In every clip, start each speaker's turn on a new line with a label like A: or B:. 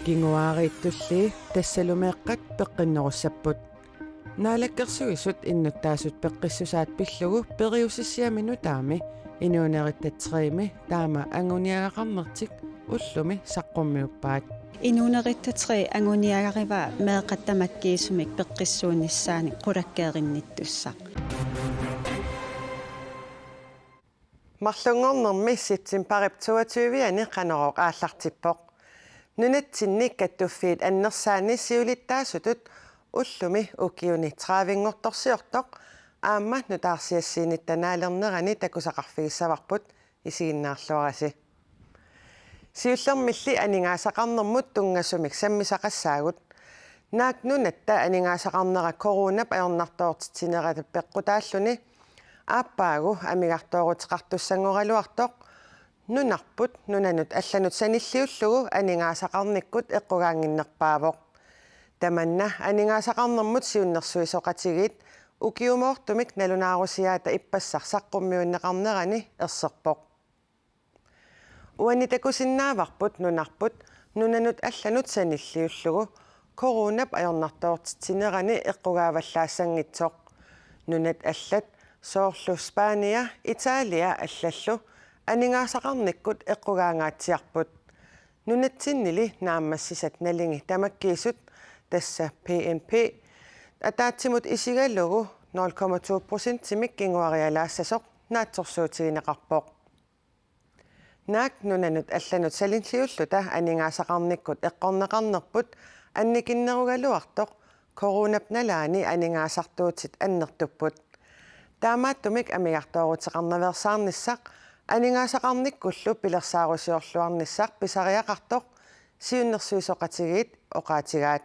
A: кингуаарииттулли тассалумеэккат пеққиннеруссаппут наалаккерсуисут иннуттаасут пеққиссусаат пиллугу периусиссиамину таами инуунериттатсериими таама ангуниагақарнертик уллуми саққуммиуппаат
B: инуунериттатсери ангуниагариваа меэқаттамаккиисумик пеққиссуунниссаани қулаккееринниттуссақ
A: марлунгорнэрми ситсин парип 22-ани қанероқ ааллартиппоқ нунатсинник каттуффиит аннерсаани сиулиттаасутут уллуми укиуни траавингорторсиортоқ аама нутаарсиассиинит танаалернерани такусақарфигиссаварпут исигиннаарлуараси сиуллермилли анингаасақарнэрмут тунгассумик саммисақассаагут наак нунатта анингаасақарнера коронап аернартоортитсинерат пеққутааллуни ааппаагу амигартоорутеқартуссангоралуартоқ нунарпут нунанут алланут саниллиуллугу анингаасақарниккут эққугаангиннерпаавоқ таманна анингаасақарнэрмут сиуннэрсуисоқатигит укиумоортумик налунаарусиаата иппассар саққуммиуннеқарнерани ерсерпоқ уани такусиннааварпут нунарпут нунанут алланут саниллиуллугу коронап аернартоортитсинерани эққугааваллаассангитсоқ нунат аллат соорлу Спания, Италия аллаллу анингаасақарниккут эққугаангаатсиарпут нунатсиннили нааммассисат налинги тамаккиисут тасса ПМП атаатсимут исигаллугу 0,2% тимик кингуариалаассасоқ наатсорсуутигинеқарпоқ наак нунанут алланут салинлиуллута анингаасақарниккут эққорнеқарнерпут анникиннеругалуартоқ коронап налаани анингаасартуутит аннертуппут таамааттумик амигартоорутеқарнаверсаарниссақ анингаасақарниккуллу пилерсаарусиорлуарниссақ писариақартоқ сиуннэрсуисоқатигиит оқаатигаат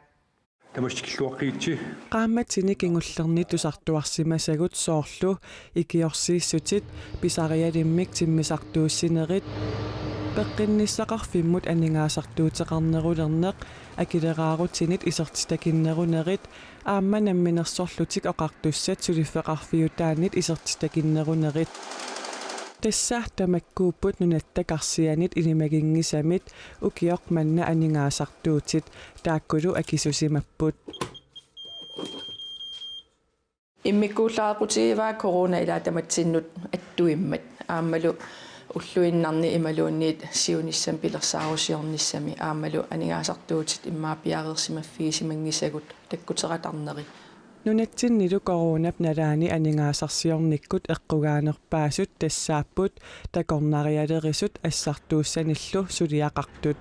C: тамашкиллуаққиитси
D: qaammatini kingullerni tusartuarsimasagut soorlu ikiorsiissutsit pisarialimmik timmisartuussinerit peqqinnissaqarfimmut aningaasartuuteqarnerulerneq akileraarutsinit isertitakinnerunerit aammanamminersorlutik oqartussat suliffeqarfiutaanit isertitakinnerunerit тассаартамаккууппут нунаттакарсианит илимагингисамит укиоқ манна анингаасартуутит тааккулу акисусимаппут
E: иммиккууллаарпутигиваа корона илаатаматсиннут аттуиммат аамалу уллуиннарни ималуунниит сиуниссам пилерсаарусиорниссами аамалу анингаасартуутит иммаапиареерсимаффигисимангисагут таккутератарнери
D: нунатсиннилу коронап налаани анингаасарсиорниккут эққугаанерпаасут тассааппут такорнариалерисут ассартууссаниллу сулиақартут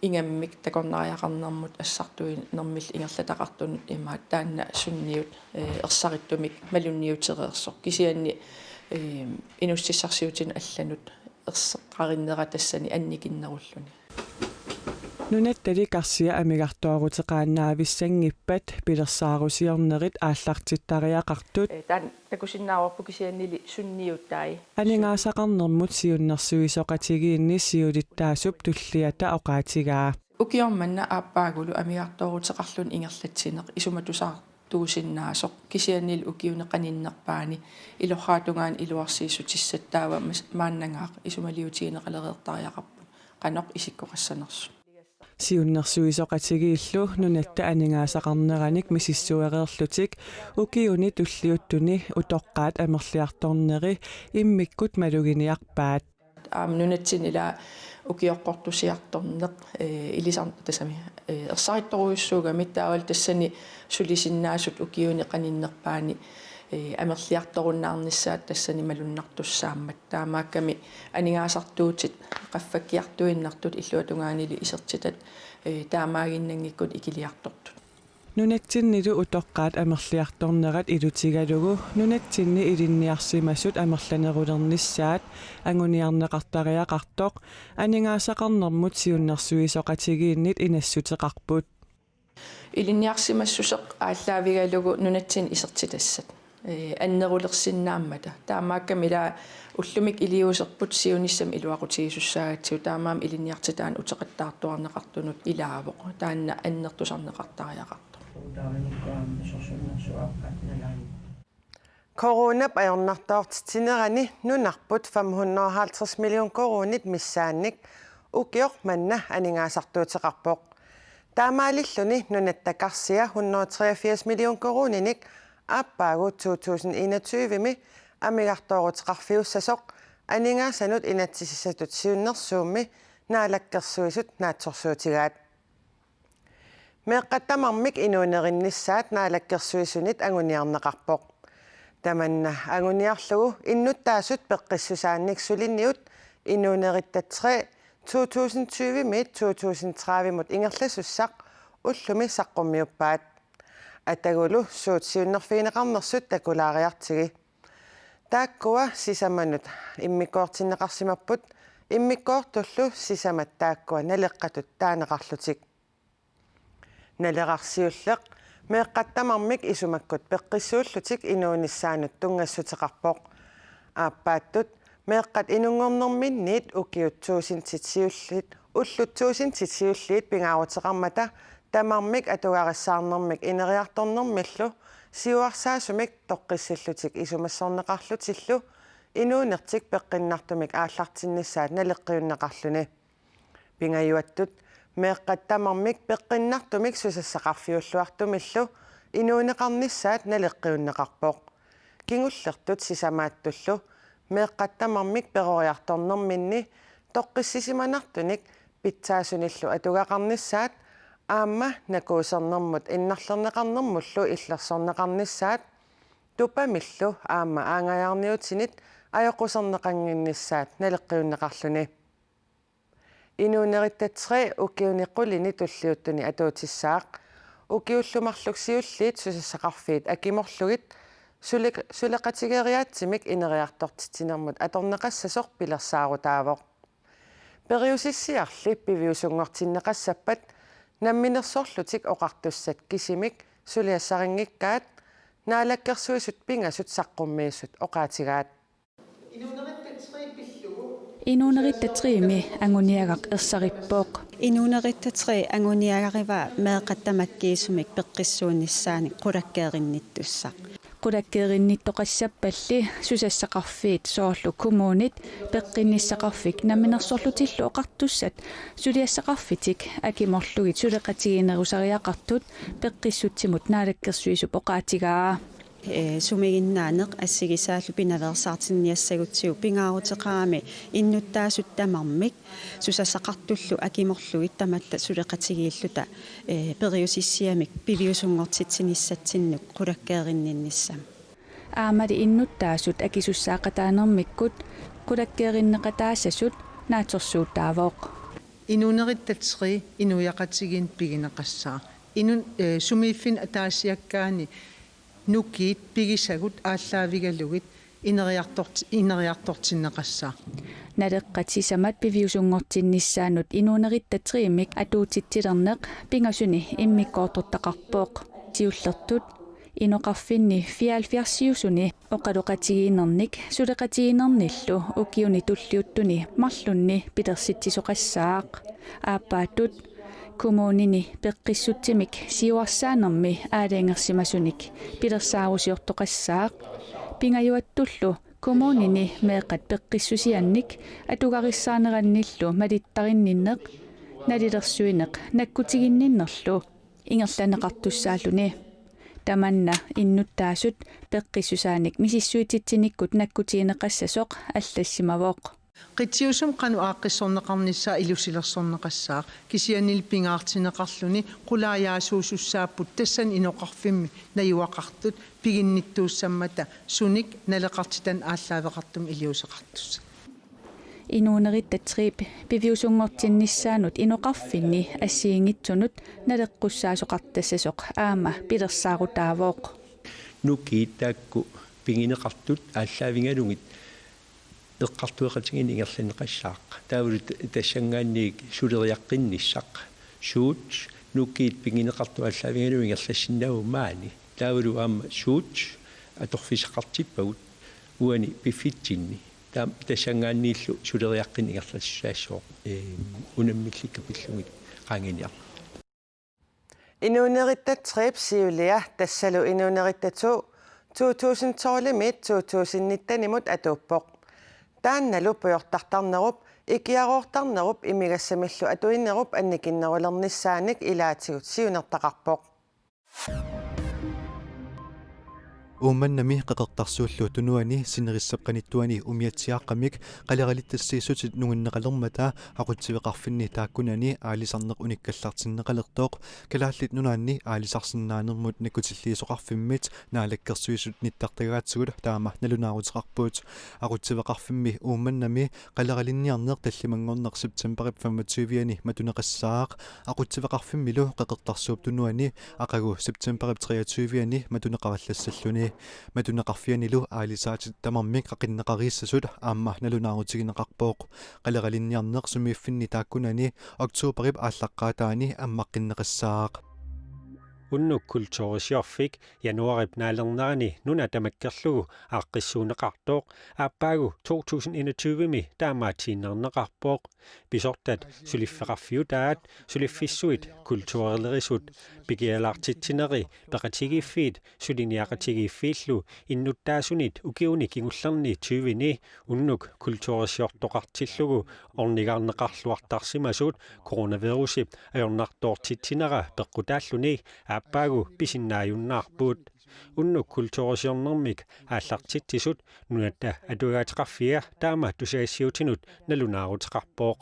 E: ингаммик такорнариақарнэрмут ассартуи нэрмил ингерлатақартун имаат таанна сунниут ерсариттумик малунниутереерсо кисианни инуссиссарсиутин алланут ерсеқариннера тассани анникиннеруллуни
D: нунаттали карсиа амигартоорутеқаанаависсангиппат пилерсаарусиорнерит ааллартиттариақартут
E: таан такусиннааварпу кисианнили сунниуттаи
D: анингаасақарнэрмут сиуннэрсуисоқатигиинни сиулиттаасуп туллиата оqaатигаа
E: укиорманна ааппаагулу амигартоорутеқарлун ингерлатсинеқ исуматусаар туусиннаасоқ кисианнил укиунеқаниннерпаани илорраатунгаан илуарсиисутиссаттаава мааннангаақ исумалиутигинеқалереертариақарпут қаноқ исиккоқассанерсу
D: сиуннэрсуисоқатигииллу нунатта анингаасақарнераник мисиссуэреерлутик укиуни туллиуттуни утоққаат амерлиарторнери иммиккут малугиниарпаат
E: нунатсинила укиоққортусиарторнеқ илисар тасами ерсаритторуйуссууга миттаавал тассани сулисиннаасут укиуни қаниннерпаани амерлиарторуннаарниссаат тассани малуннартуссааммат таамаакками анингаасартуутит qaffakkiartuinnartut иллуатунгаанили исертитат таамаагиннангиккут икилиартортут
D: нунатсиннилу утоққаат амерлиарторнерат илутигалугу нунатсинни илинниарсимассут амерланерулерниссаат ангуниарнеқартариақартоқ анингаасақарнэрмут сиуннэрсуисоқатигииннит инассутеқарпут
E: илинниарсимассусеқ ааллаавигалугу нунатсин исертитассат аннерулерсиннааммата таамааккамила уллумик илиусерпут сиуниссам илуақутигисуссаагатсиу таамаам илинниартитаан утеқаттаартуарнеқартунут илаавоқ таанна аннертусарнеқартариақарто
A: коронап аернартоортитсинерани нунарпут 550 миллион коронит миссаанник ukior manna aningaasartuutiqarpoq taamaalilluni nunattakarsia 183 million koruninik aappaagu 2021mi amigartoorutiqarfiussasoq aningaassanut inatsisissatut siunnersuummi naalakkersuisut naatsorsuutigaat meeqqattamarmik inuunerinnissaat naalakkersuisunit anguniarneqarpoq tamanna anguniarlugu innuttaasut peqqissusaanniksulinniut inuunerittatre 2020 2030 ingerlasussaq ullumi saqqummiuppaat atagulu suut siunnerfiineqarnersut takulaariartigi taakkua sisamanut immikkoortinneqarsimapput immikkoortullu sisamat taakkua naleqqatut taaneqarlutik naleqarsiulleq meeqqattamarmik isumakkut peqqissuullutik inuunissaanut tungassuteqarpoq aappaattut meeqqat inungornerminniit ukiuttuusintitsiullit ulluttuusintitsiulliit pingaaruteqarmata tamarmik atugarissaarnermik ineriartornermillu siuarsaasumik toqqissillutik isumassorneqarlutillu inuunertik peqqinnartumik aallartinnissaat naleqqiunneqarluni pingajuattut meeqqattamarmik peqqinnartumik susassaqarfiulluartumillu inuuneqarnissaat naleqqiunneqarpoq kingullertut sisamaattullu meeqqattamarmik peroriartornerminni toqqissisimanartunik pitsaasunillu atugaqarnissaat aamma nakuusernermut innarlerneqarnermullu illersorneqarnissaat tupamillu aamma aangajаарniutinit ajoquserneqanginnissaat naleqqiunneqarluni inuunerittatre ukiuniqqulini tulliuttuni atuutissaaq ukiullumarluksiulliit susassaqarfiit akimorlugit suleqatigeriaatsimik ineriartortitinermut atorneqassasoq pilersaarutaavoq periusissiarli piviusungortinneqassappat namminersorlutik oqartussat kisimik suliassaringikkaat naalakkersuisut pingasut saqqummiissut oqaatigaat
F: Inuunerittatriimi anguniagaq ersarippoq
B: Inuunerittatre anguniagariva meeqattamakkiisumik peqqissuunnissaani qulakkeerinnittussaq
F: qulakkeerinnittoqassapalli susassaqarfiit soorlu kumuunit peqqinissaqarfik namminersorlutillu oqartussat suliassaqarfitik akimorlugit suleqatigiinerusariaqartut peqqissutsimut naalakkersuisup oqaatigaa
B: sumiginnaaneq assigisaallu pinaversaartinniassagutsigu pingaaruteqaami innuttaasut susassaqartullu akimorlugit tamatta suleqatigiilluta periusissiamik piviusungortitsinissatsinnik qulakkeerinninnissam
F: aamali innuttaasut akisussaaqataanermikkut qulakkeerinneqataassasut naatsorsuutaavoq
G: inuunerittatsri inuyaqatigin pigineqassaa inun sumiiffin ataasiakkaani nukiit pigisagut aalлаавигалугит инериартортиннеқасsaa
F: naleqqatisamat piviusungortinnissaanut inuunerittatriimik atuutittilerneq pingasuni immikkoortortaqarpooq tiullertut inoqarfinni fialfiarsiusuni oqaluqatigiinernik suleqatigiinernillu ukiuni tulliuttuni marlunni pilersitsisoqassaaq aappaattut kumuunini peqqissutsimik siuarsaanermi aalaangersimasunik pilersaarusiortoqassaaq pingajuattullu kumuunini meeqqat peqqissusiannik atugarissaanerannillu malittarinninneq nalilersuineq nakkutiginninnerlu ingerlaneqartussaalluni tamanna innuttaasut peqqissusaanik misissuitittinikkut nakkutigineqassasoq аллассимавоқ
G: qitiusum qanu aaqqissorneqarnissaa ilusilersorneqassaa kisianil pingaartineqarluni qulaajaasuusussaapput tassan inoqarfimmi najuaqartut piginnittuussammata sunik naleqartitan aalлаавеқартум илиусеқартусса
F: inuunerittatriip piviusungortinnissaanut inoqarfinni assiingitsunut naleqqussaasuqartassasoq aama pilersaarutaavooq
H: nukiittaakku pingineqartut aalлаавингалугит эққартуеқатигин ингерланеқассаақ таавулут тассангаанниик сулериаққинниссақ суут нуккиит пингинеқарту аллаавингалу ингерлассиннаву маани таавулу аама суут аторфисеқартиппагут уани пиффитсинни таам тассангааннииллу сулериаққин ингерлассаассоо унаммиллика пиллугит qaanginiaq
A: inuunerittatriip siulia tassalu inuunerittatu 2012 2019 atuuppoq Taannalu puyortartarnerup ikiaroortarnerup imigassamillu atuinnerup annikinnerulernisaanik ilaatigut siunertaqarpoq.
I: Uumannami qaqertarsuullu tunuani sinerissapqanittuani umiatsiaqqamik qalerialittassiissutit nunginneqalermata aqutsiveqarfinni taakkunani aalisarneq unikkallartinneqalertoq kalaallit nunaanni aalisarsinnaanermut nikkutilliisoqarfimmit naalakkersuisut nittartagaatsugul taama nalunaaruteqarpuut aqutsiveqarfimmi uumannami qaleralinniarneq tallimangorneq september 25-ani matuneqassaaq aqutsiveqarfimmilu qaqertarsuup tunuani aqagu september 23-ani matuneqarallassalluni matuneqarfianilu aalisaatit tamarmik qaqinneqariissasut aamma nalunaarutegineqarpooq qaleralinniarneq sumiiffinni taakkunani oktuuperip ааllaqqaataani аммаққиннеқассаақ
J: Unnukultuurisiorfik januarip naalernerani nunatamakkerlugu aaqqissuuneqartooq aappaagu 2021mi taamaatiinnerneqarpooq pisortat suliffeqarfiutaat suliffissuit kultuurilerisut pikialaartitsineri peqatigiffiit suliniaqatigiiffiillu innuttaasunit ukiuni kingullerni 20ni unnuk kultuurisiortoqartillugu ornigaarneqarluartarsimasut coronavirusip ajornartoortitsinera peqqutaalluni aappaagu pisinnaajunnaarpuut unnuk kultuurisiornermik aallartitsisut nunatta atugaatiqarfia taama tusaassiutinut nalunaaruteqarpooq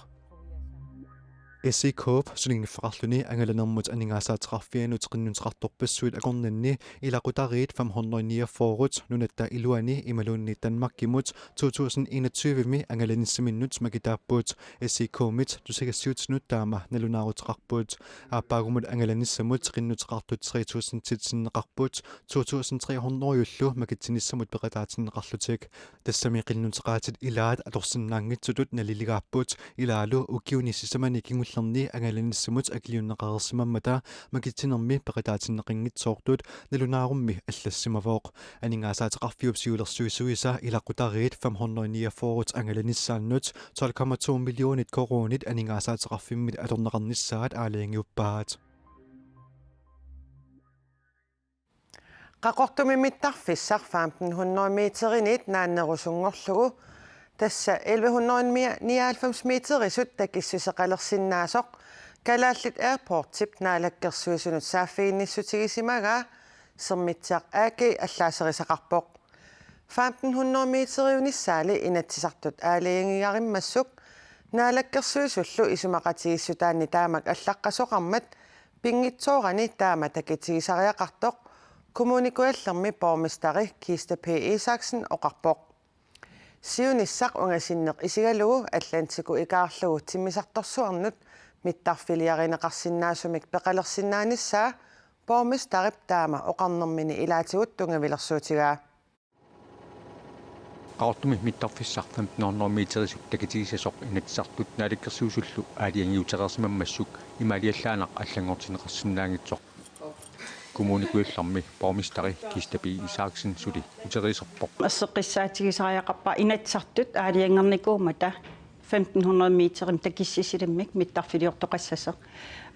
I: SCCOP sulingiffaqarluni angalanermut aningaasaateqarfianu teqinnuteqartorpassuit akornanni ilaqutariit 549 nunatta iluani imaluunni Danmarkimut 2021mi angalanissamminnut makitaappuut SCCOMit tusagassiutinut taama nalunaaruteqarpuut aappаагумут ангаланиссамут теқиннутеқартут 3000 2300 макитсинissамут пеқатаатиннеқарлутик тассами қиннутеқаатит илаат аторсиннаангитсутут налилигааппут илаалу укиунисисамани кингул ангаланиссамут аклиуннеқарерсимаммата макитсинерми пеқатаатиннеқингитсоортут налунаарумми аллассимавооқ анингааsaатеқарфиуп сиулерсуисуиса илақутариит 549 ангаланиссааннут 12,2 миллионит коронит анингааsaатеқарфиммит аторнеқарниссаат аалиангиуппаат
A: Qaqortumimittарфиссар 1500 метеринит нааннерусунгорлугу тасса 1199 метерисут такиссусеқалерсиннаасоқ калааллит аирпорттип наалаккерсуисунут сааффиинниссутигисимага сермитсеақ ааки аллаасерисақарпоқ 1500 метериунissaали инатсисартут аалиангигариммассук наалаккерсуисуллу исумақатигиссутаанни таамак аллаққасоқармат пингитсоорани таама такитигисариақартоқ kommunikuallermi borgmestari Kista P. Isaksen oqarpoq siunissaq ungasinneq isigalugu Atlantiku ikaarlugu timmisartorsuarnut mittarfiliarineqarsinnaasumik peqalersinnaanissaa borgmestarip taama oqarnermini ilaatigut tungavilersuutigaa
C: qaartumi mittarfissaq 1500 meterisuk takitigisasoq inatsartut naalikkersuusullu aaliangiuteqersimammassuk imaliallaanaq allangortineqarsinnaangitsoq kommunikuallermi borgmestari Kista P. Isaksen suli uteriserpoq
K: ассеққиссаатигисариақарпа инатсартут аалиангерникуумата 1500 метерим такиссисилиммик миттарфилиортоқассасеқ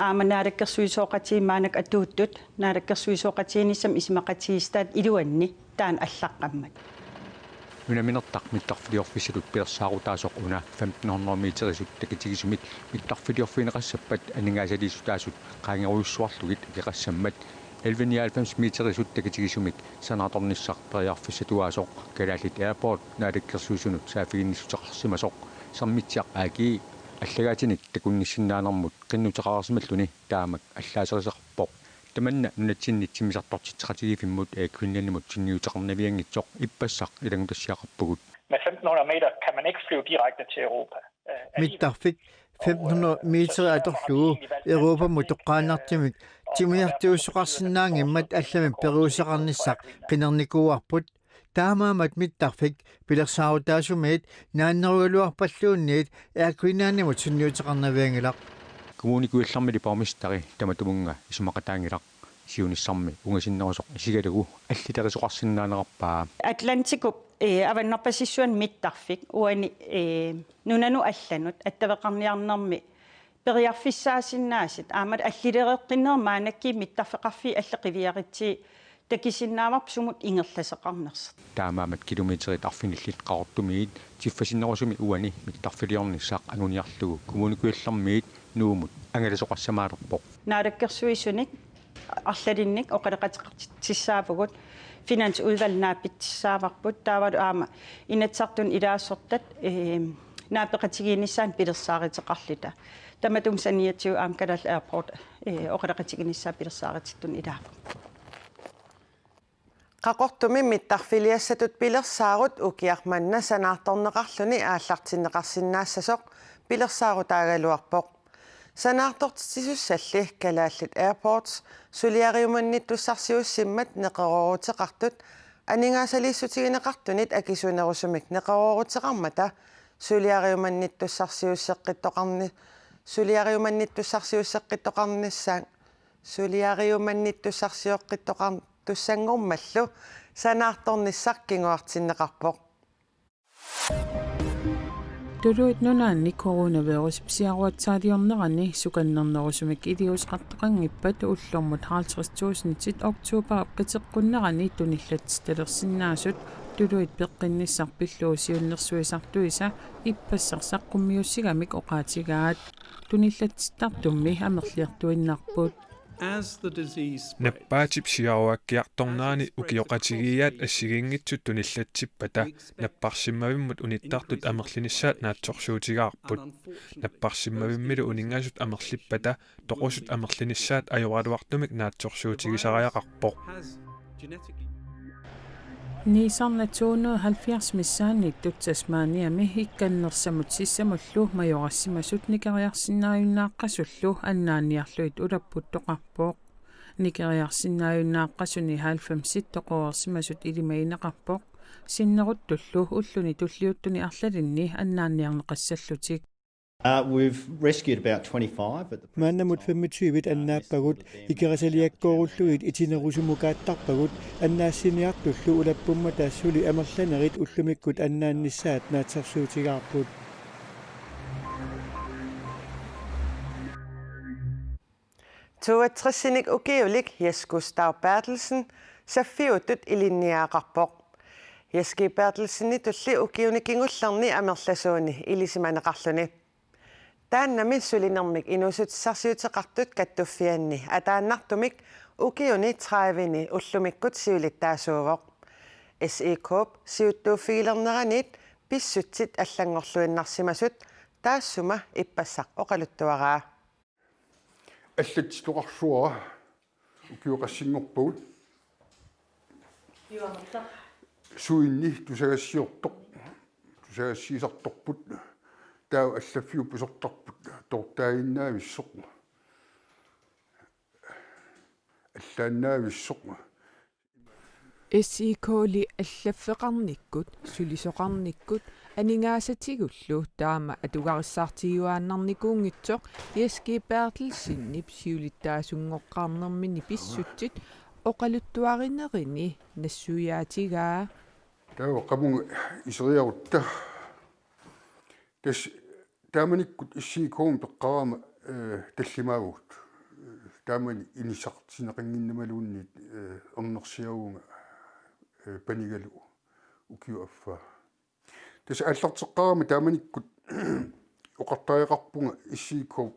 K: ааманаалаккерсуисооқатиимаанак атууттут наалаккерсуисооқатиинissam исмақатигистаат илуанни таан аллаққаммат
C: нунаминертақ миттарфилиорфисилут персаарутаасоқ уна 1500 метерисут такитигисумик миттарфилиорфинеқассаппат анингаасалиисутаасут qaangeruissuarlugit икеқассаммат 1199 метерисут такитигисумик санааторниссақ периарфиссатуаасоқ калааллит аирпорт наалаккерсуисунут саафигинниссутеқарсимасоқ сармитсиақ ааки аллагаатиник такунниссиннаанермут qinnuteqarasimalлуни таамак аллаасерисеқарпоқ таманна нунатсиннитсимисартортитсеқатигифиммут квиннанимут синниутеқарнавиангитсоқ иппассақ илангутассиақарпугут
L: Med 1500 meter kan man ikke flyve direkte til Europa.
M: Mittarfik 500 meter atorlugu Europa mutoqqaanartimik timiartuussuqarsinnaangimmat allami peruuseqarnissaq qinernikууarput таамаамат миттарфик пилерсаарутаасумиит нааннеругалуарпаллуунниит ааквинааннимут сунниутеқарнавиангилақ
C: kommunikuallermili borgmestari tamatumunga исумақатаангилақ сиуниссарми унгасиннерусоқ исигалугу аллитерисоқарсиннаанеқарпаа
K: Atlantiku аваннарпасиссуан миттарфик уани нунану алланут аттавеқарниарнерми периарфиссаасиннаасит аамат аллилереққиннермаанакки миттарфеқарфи аллеқивиаритси такисиннаамарп сумут ингерласеқарнерсат
C: таамаамат километрит арфиниллит qaortumiit тиффасиннерусуми уани миттарфилиорниссаақ агуниарлугу коммуникуиллэрмиит нуумут ангаласоқассамаалерпоқ
K: наалаккерсуисуник арлалинник оқалеқатеқартиссаапагут финансудвалнааппитсааварпут таавалу аама инатсартун илаассортат наапеқатигииниссаан пилерсааритеқарлита таматум саниатсиу аамкалал аирпорт оқалеқатигиниссаа пилерсаарититтун илаапа
A: qaqortumi mittarfiliassatut pilersaagut ukiarmanna sanaartorneqarluni ааллартиннеқарсинаассасоқ пилерсаарутаагалуарпоқ санаартортитсусалли калааллит airports сулиариуманниттуссарсиуссиммат неқерорутеқартут анингаасалииссутигинеқартунит акисунерусумик неқерорутеқармата сулиариуманниттуссарсиуссеққиттоқарниссаан сулиариуманниттуссарсиоққиттоқар туссангормаллу санаарторниссаркингуартиннеқарпоқ
N: Тулуит нунаанни коронавирус псиаруатсаалиорнерани суканнернерусумик илиусеқартоқангиппат уллормут 50,000 октообер қитеққуннерани туниллат талерсиннаасут тулуит пеққинниссарпиллуусиуннерсуисартуиса иппассарсаққуммиуссигамик оқаатигаат туниллаттартумми амерлиартуиннарпут
O: наппаатип сиаруаккиарторнаани укиоқатигиаат ассигингитсут туниллатсиппата наппарсиммавиммут униттартут амерлиниссаат наатсорсуутигаарпут наппарсиммавиммилу унингасут амерлиппата тоқусут амерлиниссаат ajorалуартумик наатсорсуутигисариақарпоқ
N: Nisarnatuunu 70 missaannittut Tasmaniami ikkannersamut sissamullu majorassimmasut nikeriarsinnaajunnaaqqasullu annaanniarluit ulapput toqarpooq nikeriarsinnaajunnaaqqasuni 90 toqoersimmasut ilimainaqarpooq sinneruttullu ulluni tulliuttuni arlalinni annaanniarneqassallutik
P: We've rescued about 25 at the
Q: Maannamut 25 annaappagut ikerisalliakkoorulluit itinerusumukaattarpagut annaassiniartullu ulappumma taassuli amerlanerit ullumikkut annaannissaat naatsersuutigaarput
A: Tuatrisinik ukiulik Jes Gustav Bertelsen saffiutut ilinniaaqarpoq Jeski Bertelsen tulli ukiunikingullerni amerlasuuni ilisimaneqarluni тааннами сулинермик инусутсарсиутеқартут каттуффианни атааннартумик укиуни 30-ни уллумиккут сиулиттаасуувоқ SE-коп сиуттууффигилернеранит писсутсит аллангорлуиннарсимасут таассума иппассақ оқалуттуараа
R: аллатситуқарсуара укиуқассингорпагут
K: юаматта
R: суинни тусагассиортоқ тусагассиисарторпут таа аллаффиу пусортарпут тортаагиннаависсоқ аллааннаависсоқ
N: SIK-ли аллаффеқарниккут сулисоқарниккут анингаасатигуллу таама атугариссаартигуааннарникуунгитсоқ Jeski Bertelsenni сиулиттаасунгоққарнермини писсутсит оқалуттуаринерини нассуяатигаа
R: таа қамунг исериарутта тас тааманиккут иссиикоом пеққарама таллимаагут таамани инисартинеқингиннамалуунниит ернерсиагуунга панигалу укиуаффа тас аллартеққарама тааманиккут оқартариақарпунга иссиикоом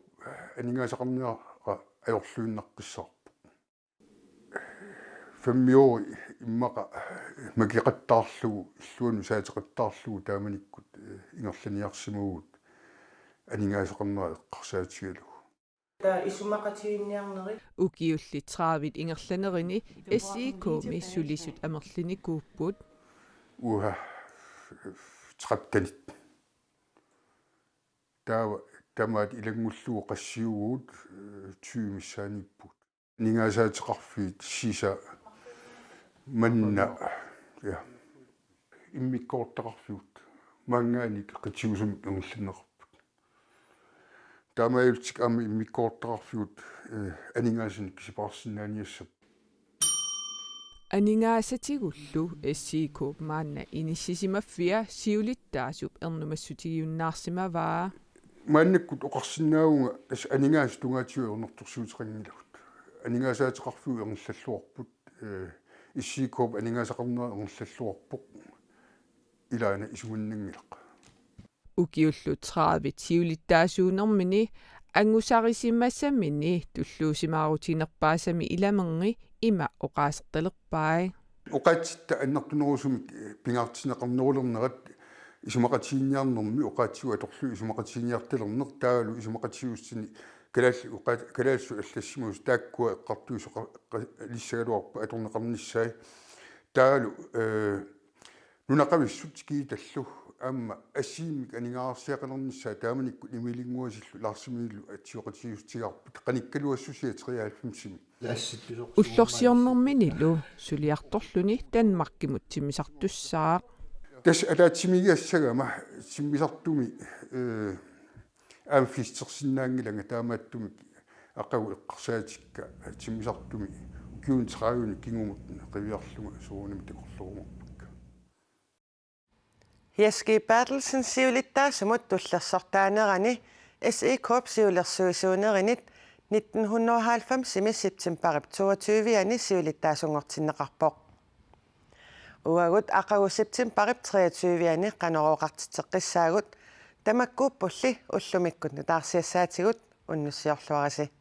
R: анингаасақарнеара аёрлуиннаққиссаарпу фэммиори иммақа макиқаттаарлугу иллуану саатеқаттаарлугу тааманиккут ингерланиарсимагут анингаасақарнера эққарсаатигалу
A: таа исумақатигинниарнери
N: укиулли траавит ингерланерини SIK-ми сулисут амерлиникууппут
R: уха траттанит таава тамаат илагмуллугу qassiuguut тюмиссааниппут нингаасаатеқарфиит сиса манна я иммиккоортақарфиут мангаани қитсиусум ингерланерпут таамаавтик ами иммиккоортақарфиут анингаасник кисипаарсинааниассап
N: анингаасатигуллу SIK маанна иниссисимаффиа сиулиттаасуп эрнумассутигиуннаарсимаваа
R: мааннаккут оқарсинаагунга тас анингаас тунгаатиу ернэрторсуутеқангилагут анингаасаатеқарфиу ернллаллуарпут иссикооп анингаасақарнера ернллаллуарпоқ илаана исугиннангилақ
N: укиуллу 30 сиулиттаасуунэрмини ангусарисимассамини туллуусимаарутинерпаасами иламерни има оқаасерталерпай
R: оқаатситта аннартунерусумик пингаартинеқарнерулернерат исумақатиинниарнэрми оқаатсуа аторлу исумақатиинниарталернер таалу исумақатиуссини калаалсу аллассимус тааккуа эққартуусо лиссагалуарпа аторнеқарниссай таалу нунақависсут кииталлу аама ассиимик анигаарсиақалерниссаа тааманикку имилингуасиллу лаарсимииллу атсиоқатиустигарпут қаниккалуассусиатриалфимсими
N: уллорсиорнэрминилу сулиарторлуни танмаркимут тимисартуссаа
R: тас алаатсимигиассагама симмисартуми амфистерсиннаангиланга таамааттумик ақагу эққарсаатикка тиммисартуми киун трааюни кингумут қивиарлунга суунами такорлорумарпакка
A: Hiaski Bertelsen siulittaasumut tullersartaanерани SE Corp siulersuisuunerinit 1990 september 22 siulittaasungortinneqarpoq uagut aqagu september 23 qanerooqartiteqqissaagut tamakkuuppulli ullumikkut nutaarsiassaatigut unnussiorluarasi